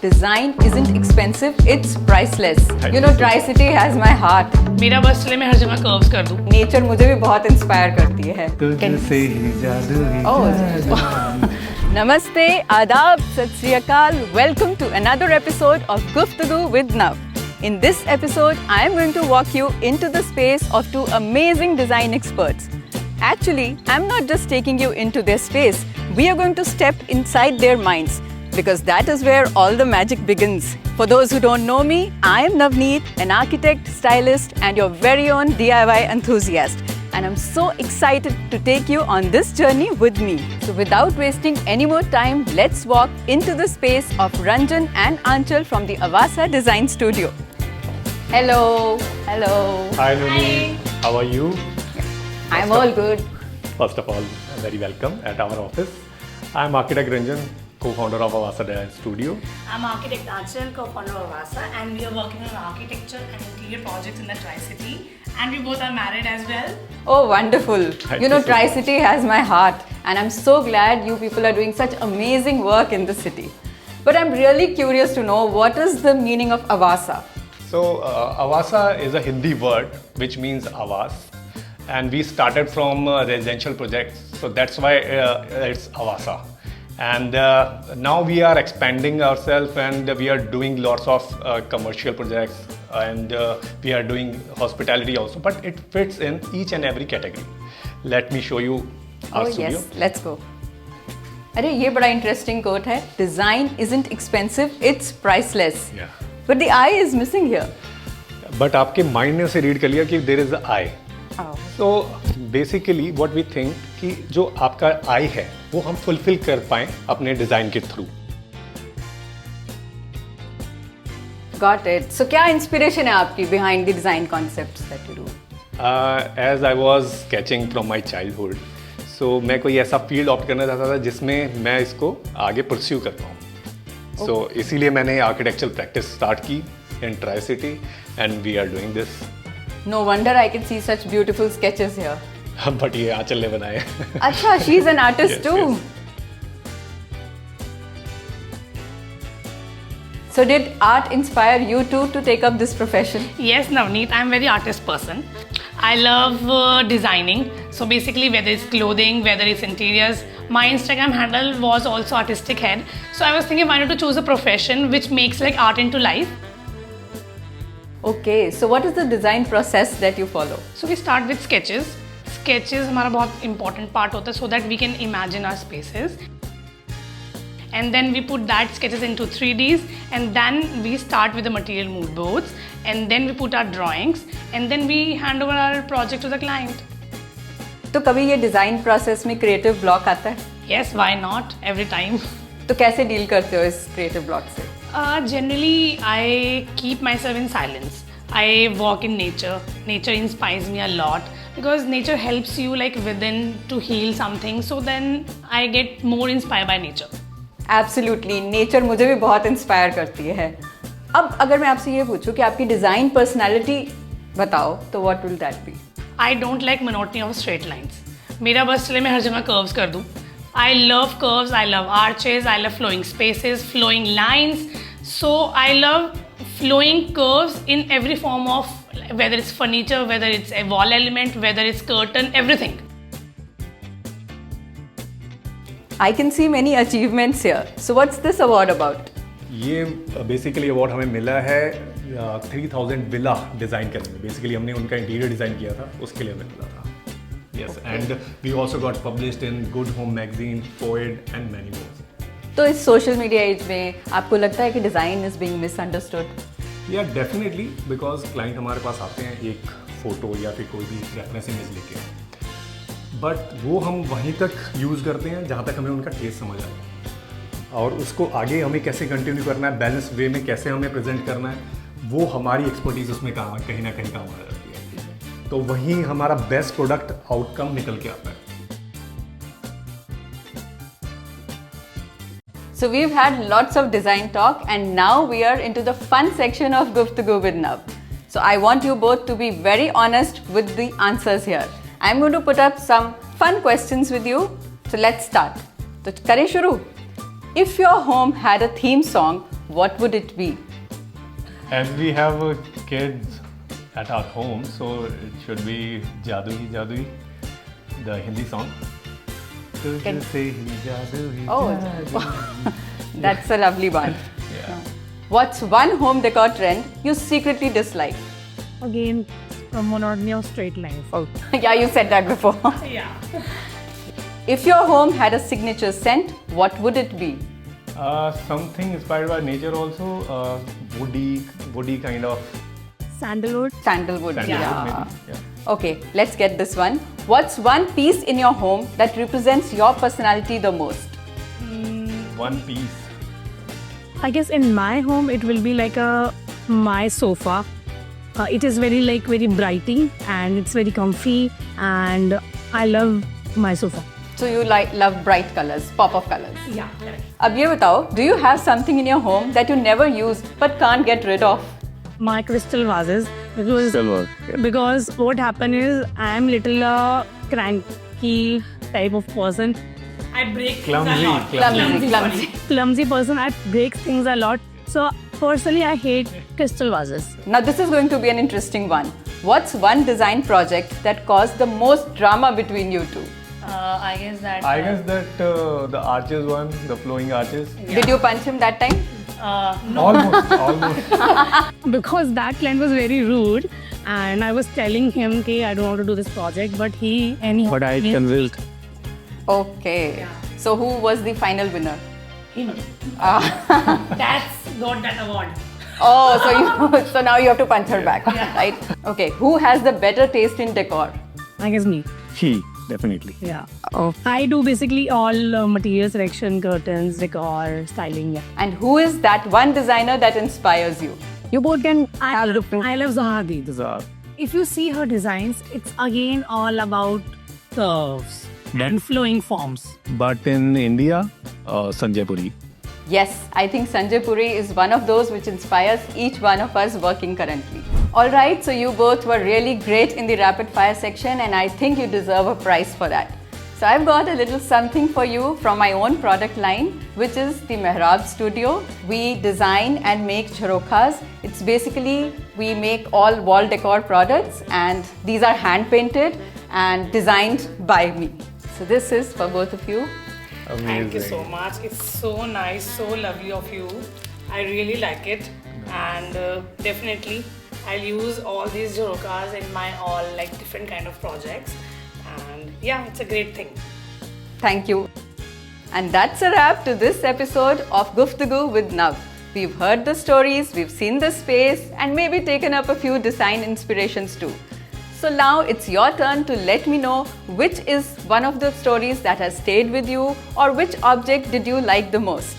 Design isn't expensive, it's priceless. You know, Tri-City has my heart. मेरा बस चले मैं हर जगह कर्व्स कर दूं। Nature मुझे भी बहुत इंस्पायर करती है। तुझसे ही जादू ही Namaste, Adab, Sat Sri Akal. Welcome to another episode of Guftagoo with Nav. In this episode, I am going to walk you into the space of two amazing design experts. Actually, I'm not just taking you into their space. We are going to step inside their minds, because that is where all the magic begins. For those who don't know me, I am Navneet, an architect, stylist, and your very own DIY enthusiast. And I'm so excited to take you on this journey with me. So without wasting any more time, let's walk into the space of Ranjan and Aanchal from the Avasa Design Studio. Hello. Hello. Hi Nuni, how are you? I'm all good. First of all, very welcome at our office. I'm architect Ranjan, co-founder of Avasa Design Studio. I'm architect Aanchal, co-founder of Avasa, and we are working on architecture and interior projects in the Tri-City. And we both are married as well. Oh, wonderful. Thank You know, you so much. Tri-City has my heart, and I'm so glad you people are doing such amazing work in the city. But I'm really curious to know, what is the meaning of Avasa? So, Avasa is a Hindi word which means Avas, and we started from residential projects, so that's why it's Avasa. And now we are expanding ourselves, and we are doing lots of commercial projects, and we are doing hospitality also, but it fits in each and every category. Let me show you our studio. Yes, let's go. अरे ये बड़ा interesting quote है. Design isn't expensive, it's priceless. Yeah. But the eye is missing here. But आपके mind ने उसे read कर लिया कि there is an eye. Oh. So basically what we think कि जो आपका आई है वो हम फुलफिल कर पाएं अपने डिजाइन के थ्रू. Got it. So क्या inspiration है आपकी behind the design concepts that you do? As I was sketching from my childhood, so मैं कोई ऐसा फील्ड ऑप्ट करना चाहता था जिसमें मैं इसको आगे परस्यू कर पाऊँ. So इसीलिए मैंने आर्किटेक्चरल प्रैक्टिस स्टार्ट की in Tri-City and we are doing this. No wonder I can see such beautiful sketches here. But ये आंचल ने बनाए. Acha, she's an artist Yes, too. yes. So did art inspire you too to take up this profession? Yes, Navneet, I'm a very artist person. I love designing. So basically, whether it's clothing, whether it's interiors, my Instagram handle was also artistic head. So I was thinking, why not to choose a profession which makes like art into life? Okay, so what is the design process that you follow? So we start with sketches. Sketches हमारा बहुत important part होता है so that we can imagine our spaces. And then we put that sketches into 3Ds, and then we start with the material mood boards, and then we put our drawings, and then we hand over our project to the client. तो कभी ये design process में creative block आता है? Yes, why not? Every time. तो कैसे deal करते हो इस क्रिएटिव ब्लॉक से? Generally, I keep myself in silence. I walk in nature. Nature inspires me a lot because nature helps you like within to heal something. So then I get more inspired by nature. Absolutely, nature मुझे भी बहुत inspire करती है. अब अगर मैं आपसे ये पूछूं कि आपकी डिजाइन पर्सनालिटी बताओ, तो what will that be? I don't like monotony of straight lines. मेरा बस चले मैं हर जगह curves कर दूं. I love curves, I love arches, I love flowing spaces, flowing lines. So I love flowing curves in every form of, whether it's furniture, whether it's a wall element, whether it's curtain, everything. I can see many achievements here. So what's this award about? ये basically award हमें मिला है 3000 villa design करने में. Basically हमने उनका interior design किया था, उसके लिए हमें मिला था. Yes, and we also got published in good home magazine, पोएड एंड मैनी मोर. तो इस सोशल मीडिया एज में आपको लगता है कि डिज़ाइन इज बीइंग मिसअंडरस्टूड? या डेफिनेटली, बिकॉज क्लाइंट हमारे पास आते हैं एक फ़ोटो या फिर कोई भी रेफरेंस इमेज लेके, बट वो हम वहीं तक यूज़ करते हैं जहाँ तक हमें उनका टेस्ट समझ आए, और उसको आगे हमें कैसे कंटिन्यू करना है, बैलेंस वे में कैसे हमें प्रेजेंट करना है, वो हमारी एक्सपर्टीज़ उसमें कहीं ना कहीं काम आ जाती है. तो वहीं हमारा बेस्ट प्रोडक्ट आउटकम निकल के आता है. So we've had lots of design talk, and now we are into the fun section of Guftagoo with Nav. So I want you both to be very honest with the answers here. I'm going to put up some fun questions with you. So let's start. तो करें शुरू. If your home had a theme song, what would it be? As we have kids at our home, so it should be Jadoo Hi Jadoo Hi, the Hindi song. Can- Tujhse hi jadoo hi Oh, jadoo. that's a lovely one. Yeah. What's one home decor trend you secretly dislike? Again, from monotony of straight lines. Oh, yeah, you said that before. Yeah. If your home had a signature scent, what would it be? Something inspired by nature also, woody kind of Sandalwood. Sandalwood. sandalwood Yeah. maybe. Yeah. Okay, let's get this one. What's one piece in your home that represents your personality the most? One piece. I guess in my home it will be like my sofa. It is very brighty and it's very comfy and I love my sofa. So you love bright colors, pop of colors. Yeah, correct. अब ये बताओ, do you have something in your home that you never use but can't get rid of? My crystal vases because what happened is I am little cranky type of person. I break things a Clumsy, lot. clumsy. Clumsy. Clumsy person. I break things a lot. So personally I hate crystal vases. Now this is going to be an interesting one. What's one design project that caused the most drama between you two? I guess that. I guess that the arches one, the flowing arches. Did you punch him that time? Almost. Because that client was very rude and I was telling him that I don't want to do this project but he anyhow. But I convinced. Okay. So who was the final winner? Him. Ah. That's got that award. Oh, so now you have to punch her back, right? Okay. Who has the better taste in decor? I guess me. He, definitely. Yeah. Oh. I do basically all material selection, curtains, decor, styling. Yeah. And who is that one designer that inspires you? You both can. I love Zaha Hadid. Zara. If you see her designs, it's again all about curves and flowing forms. But in India, Sanjay Puri. Yes, I think Sanjay Puri is one of those which inspires each one of us working currently. Alright, so you both were really great in the rapid fire section and I think you deserve a prize for that. So I've got a little something for you from my own product line, which is the Mehrab Studio. We design and make jharokhas. It's basically, we make all wall decor products and these are hand painted and designed by me. So this is for both of you. Amazing. Thank you so much. It's so nice, so lovely of you. I really like it, and definitely I'll use all these jharokhas in my all different kind of projects. And yeah, it's a great thing. Thank you. And that's a wrap to this episode of Guftagoo with Nav. We've heard the stories, we've seen the space, and maybe taken up a few design inspirations too. So now it's your turn to let me know which is one of the stories that has stayed with you or which object did you like the most.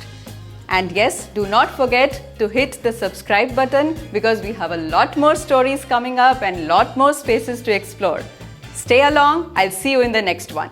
And yes, do not forget to hit the subscribe button because we have a lot more stories coming up and lot more spaces to explore. Stay along, I'll see you in the next one.